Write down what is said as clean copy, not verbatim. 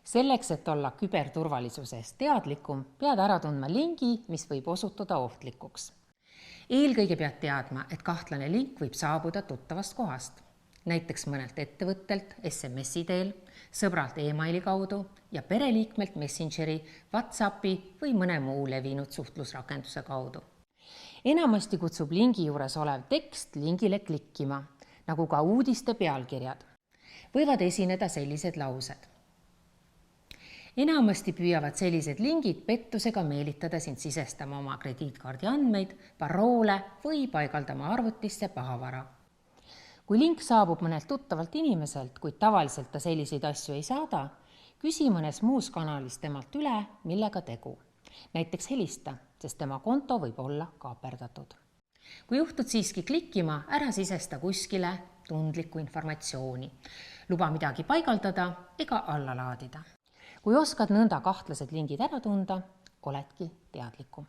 Selleks, et olla küberturvalisusest teadlikum, pead ära tundma lingi, mis võib osutuda ohtlikuks. Eelkõige pead teadma, et kahtlane link võib saabuda tuttavast kohast, näiteks mõnelt ettevõttelt SMS-i teel, sõbralt emaili kaudu ja pereliikmelt Messengeri, WhatsAppi või mõne muu levinud suhtlusrakenduse kaudu. Enamasti kutsub lingi juures olev tekst lingile klikkima, nagu ka uudiste pealkirjad. Võivad esineda sellised laused. Enamasti püüavad sellised lingid pettusega meelitada sind sisestama oma krediitkaardi andmeid, paroole või paigaldama arvutisse pahavara. Kui link saabub mõnelt tuttavalt inimeselt, kuid tavaliselt ta selliseid asju ei saada, küsi mõnes muus kanalis temalt üle, millega tegu. Näiteks helista, sest tema konto võib olla kaaperdatud. Kui juhtud siiski klikkima, ära sisesta kuskile tundlikku informatsiooni. Luba midagi paigaldada ega alla laadida. Kui oskad nõnda kahtlased lingid ära tunda, oledki teadlikum.